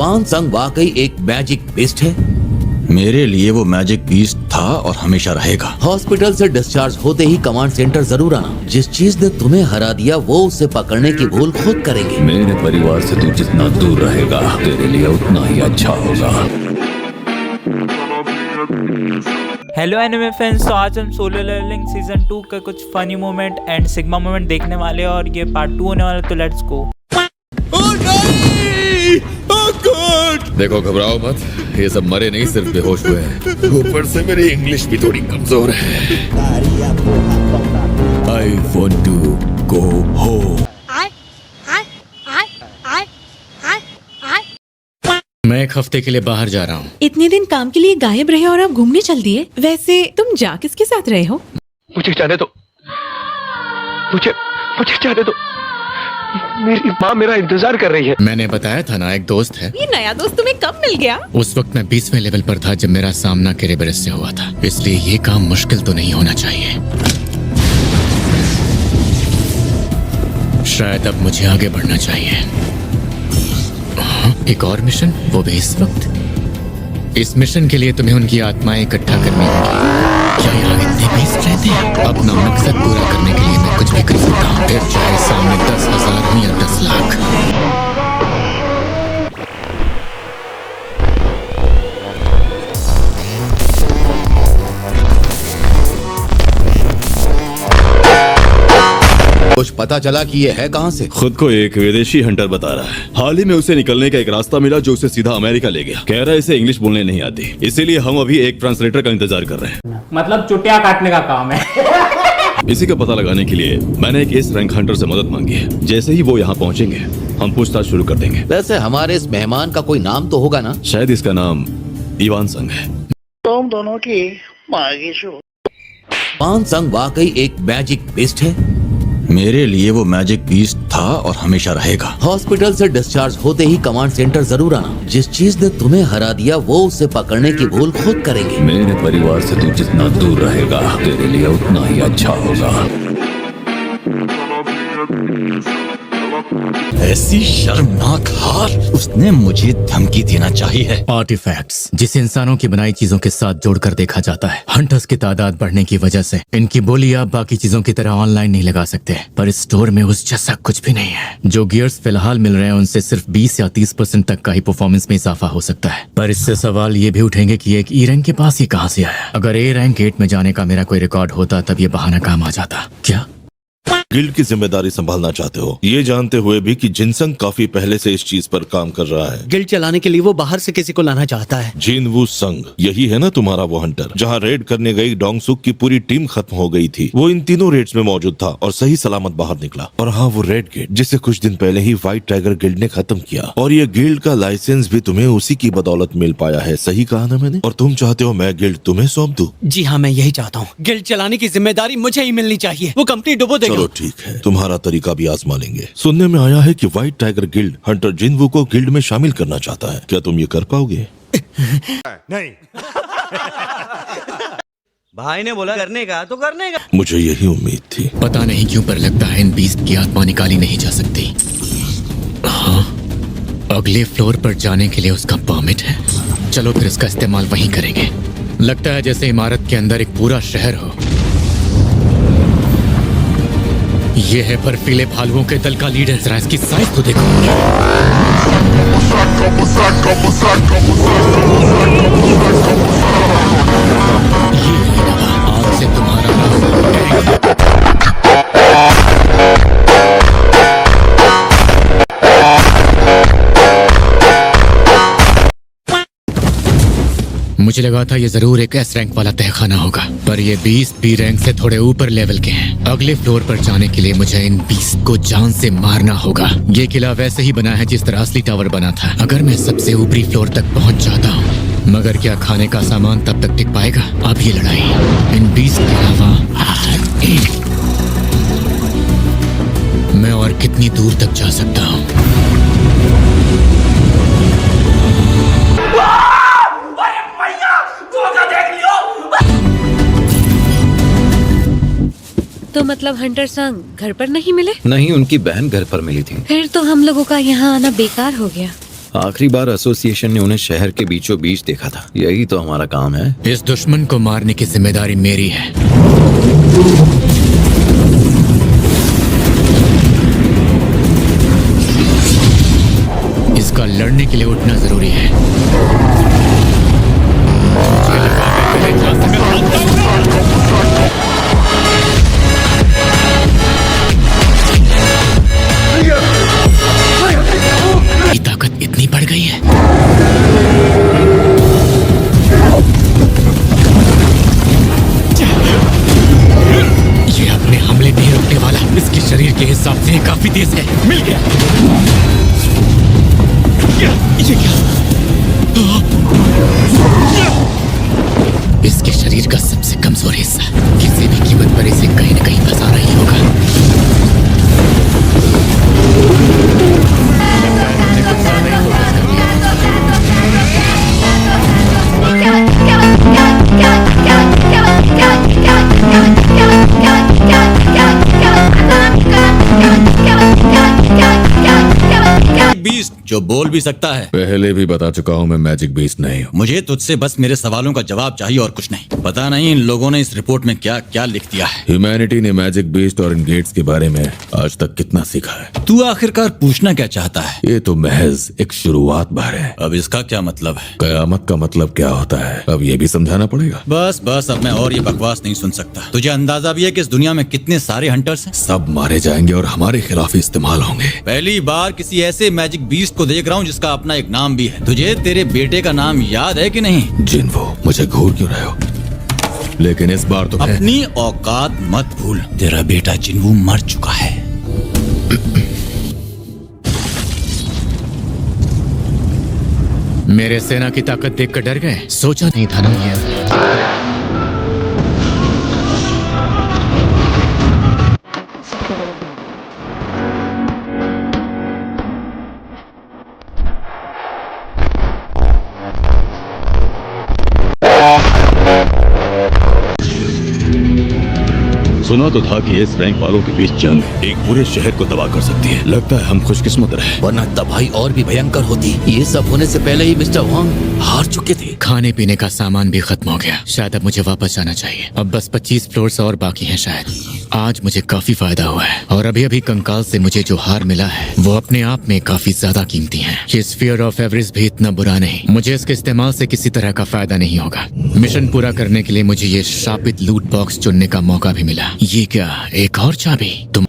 पान संग वाकई एक मैजिक बीस्ट है। मेरे लिए वो मैजिक बीस्ट था और हमेशा रहेगा। हॉस्पिटल से डिस्चार्ज होते ही कमांड सेंटर जरूर आना। जिस चीज ने तुम्हें हरा दिया वो उसे पकड़ने की भूल खुद करेंगे। मेरे परिवार से तू जितना दूर रहेगा तेरे लिए उतना ही अच्छा होगा। हेलो एनिमे फैंस, तो आज हम सोलो लेवलिंग सीजन 2 का कुछ funny moment and sigma moment देखने वाले हैं और ये पार्ट 2 होने वाला, तो लेट्स गो। देखो, घबराओ मत, ये सब मरे नहीं, सिर्फ बेहोश हुए हैं। ऊपर से मेरी इंग्लिश भी थोड़ी कमजोर है। I want to go home। मैं एक हफ्ते के लिए बाहर जा रहा हूँ। इतने दिन काम के लिए गायब रहे और आप घूमने चल दिए। वैसे तुम जा किसके साथ रहे हो? मुझे जाने दो, मुझे जाने दो। मेरी माँ मेरा इंतजार कर रही है। मैंने बताया था ना, एक दोस्त है। ये नया दोस्त तुम्हें कब मिल गया? उस वक्त मैं 20वें लेवल पर था जब मेरा सामना केरेबरस से हुआ था, इसलिए ये काम मुश्किल तो नहीं होना चाहिए। शायद अब मुझे आगे बढ़ना चाहिए। एक और मिशन, वो भी इस वक्त। इस मिशन के लिए तुम्हें उनकी आत्माएं इकट्ठा करनी होगी। क्या यहाँ इतने बेस्ट रहते हैं? अपना मकसद पूरा करने के लिए मैं कुछ भी कर सकता हूँ, फिर चाहे सामने 10,000 हो या 10 लाख। कुछ पता चला कि ये है कहाँ से? खुद को एक विदेशी हंटर बता रहा है। हाल ही में उसे निकलने का एक रास्ता मिला जो उसे सीधा अमेरिका ले गया। कह रहा है इसे इंग्लिश बोलने नहीं आती, इसीलिए हम अभी एक ट्रांसलेटर का इंतजार कर रहे हैं। मतलब चुटिया काटने का काम है। इसी का पता लगाने के लिए मैंने एक एस रैंक हंटर से मदद मांगी है। जैसे ही वो यहाँ पहुँचेंगे हम पूछताछ शुरू कर देंगे। वैसे हमारे इस मेहमान का कोई नाम तो होगा ना? शायद इसका नाम इवान संग है। तुम दोनों की मांगी शो। पान संग वाकई एक मैजिक बीस्ट है। मेरे लिए वो मैजिक बीस्ट था और हमेशा रहेगा। हॉस्पिटल से डिस्चार्ज होते ही कमांड सेंटर जरूर आना। जिस चीज ने तुम्हें हरा दिया वो उसे पकड़ने की भूल खुद करेंगे। मेरे परिवार से तू जितना दूर रहेगा तेरे लिए उतना ही अच्छा होगा। ऐसी शर्मनाक हार, उसने मुझे धमकी देना चाहिए। आर्टिफैक्ट्स, जिसे इंसानों की बनाई चीजों के साथ जोड़कर देखा जाता है। हंटर्स की तादाद बढ़ने की वजह से इनकी बोली आप बाकी चीजों की तरह ऑनलाइन नहीं लगा सकते, पर इस स्टोर में उस जैसा कुछ भी नहीं है। जो गियर्स फिलहाल मिल रहे हैं उनसे सिर्फ 20 या 30% तक का ही परफॉर्मेंस में इजाफा हो सकता है। पर इससे सवाल ये भी उठेंगे कि एक ई रैंक के पास ये कहाँ से आया? अगर ए रैंक 8 में जाने का मेरा कोई रिकॉर्ड होता तब ये बहाना काम आ जाता। क्या गिल्ड की जिम्मेदारी संभालना चाहते हो, ये जानते हुए भी कि जिनसंग काफी पहले से इस चीज पर काम कर रहा है। गिल्ड चलाने के लिए वो बाहर से किसी को लाना चाहता है। जिनवू संग, यही है ना तुम्हारा वो हंटर? जहाँ रेड करने गई डोंगसुक की पूरी टीम खत्म हो गई थी, वो इन तीनों रेड्स में मौजूद था और सही सलामत बाहर निकला। और हाँ, वो रेड गेट जिसे कुछ दिन पहले ही व्हाइट टाइगर गिल्ड ने खत्म किया, और ये गिल्ड का लाइसेंस भी तुम्हें उसी की बदौलत मिल पाया है। सही कहा ना मैंने? और तुम चाहते हो मैं गिल्ड तुम्हें सौंप दूं? जी हाँ, मैं यही चाहता हूँ। गिल्ड चलाने की जिम्मेदारी मुझे ही मिलनी चाहिए। वो कंपनी डुबो देगा। चलो ठीक है, तुम्हारा तरीका भी आजमा लेंगे। सुनने में आया है कि व्हाइट टाइगर गिल्ड हंटर जिनवू को गिल्ड में शामिल करना चाहता है। क्या तुम ये कर पाओगे? नहीं। भाई ने बोला करने का तो करने का। मुझे यही उम्मीद थी। पता नहीं क्यों पर लगता है इन बीस्ट की आत्मा निकाली नहीं जा सकती। हाँ, अगले फ्लोर पर जाने के लिए उसका परमिट है। चलो फिर इसका इस्तेमाल वहीं करेंगे। लगता है जैसे इमारत के अंदर एक पूरा शहर हो। ये है बर्फीले भालुओं के दल का लीडर। जरा इसकी साइज तो देखो। ये आग से तुम्हारा मुझे लगा था ये जरूर एक एस रैंक वाला तहखाना होगा, पर ये 20 बी रैंक से थोड़े ऊपर लेवल के हैं। अगले फ्लोर पर जाने के लिए मुझे इन 20 को जान से मारना होगा। ये किला वैसे ही बना है जिस तरह असली टावर बना था। अगर मैं सबसे ऊपरी फ्लोर तक पहुंच जाता हूँ, मगर क्या खाने का सामान तब तक टिक पाएगा? अब ये लड़ाई इन 20 के अलावा मैं और कितनी दूर तक जा सकता हूँ? तो मतलब हंटर संग घर पर नहीं मिले? नहीं, उनकी बहन घर पर मिली थी। फिर तो हम लोगों का यहाँ आना बेकार हो गया। आखिरी बार एसोसिएशन ने उन्हें शहर के बीचों बीच देखा था। यही तो हमारा काम है। इस दुश्मन को मारने की जिम्मेदारी मेरी है। इसका लड़ने के लिए उठना जरूरी है। मुझे लगा मैं पहले जा सकता हूं। ताकत इतनी बढ़ गई है। ये अपने हमले नहीं रोकने वाला। इसके शरीर के हिसाब से काफी तेज है। मिल गया। ये क्या? इसके शरीर का सबसे कमजोर हिस्सा। किसी भी कीमत पर इसे कहीं न कहीं फंसाना ही होगा। बीस्ट जो बोल भी सकता है। पहले भी बता चुका हूँ मैं मैजिक बीस्ट नहीं हूँ। मुझे तुझसे बस मेरे सवालों का जवाब चाहिए और कुछ नहीं। पता नहीं इन लोगों ने इस रिपोर्ट में क्या क्या लिख दिया है। ह्यूमैनिटी ने मैजिक बीस्ट और इन गेट्स के बारे में आज तक कितना सीखा है। तू आखिरकार पूछना क्या चाहता है? ये तो महज एक शुरुआत भर है। अब इसका क्या मतलब है? कयामत का मतलब क्या होता है अब ये भी समझाना पड़ेगा। बस बस अब मैं और ये बकवास नहीं सुन सकता। तुझे अंदाजा भी है कि इस दुनिया में कितने सारे हंटर्स हैं? सब मारे जाएंगे और हमारे खिलाफ इस्तेमाल होंगे। पहली बार किसी ऐसे मैजिक बीस्ट को देख रहा हूँ जिसका अपना एक नाम भी है। तुझे तेरे बेटे का नाम याद है कि नहीं? जिन्वो, मुझे घूर क्यों रहे हो? लेकिन इस बार तो अपनी औकात मत भूल। तेरा बेटा जिन्वो मर चुका है। मेरे सेना की ताकत देखकर डर गए? सोचा नहीं था ना ये। सुना तो था कि इस रैंक वालों के बीच जंग एक पूरे शहर को तबाह कर सकती है। लगता है हम खुशकिस्मत रहे, वरना तबाही और भी भयंकर होती। ये सब होने से पहले ही मिस्टर वांग हार चुके थे। खाने पीने का सामान भी खत्म हो गया। शायद अब मुझे वापस जाना चाहिए। अब बस 25 फ्लोर्स और बाकी हैं शायद। आज मुझे काफी फायदा हुआ है और अभी अभी कंकाल से मुझे जो हार मिला है वो अपने आप में काफी ज्यादा कीमती है। ये स्फीयर ऑफ एवरेज भी इतना बुरा नहीं। मुझे इसके इस्तेमाल से किसी तरह का फायदा नहीं होगा। मिशन पूरा करने के लिए मुझे ये शापित लूट बॉक्स चुनने का मौका भी मिला। ये क्या, एक और चाबी? तुम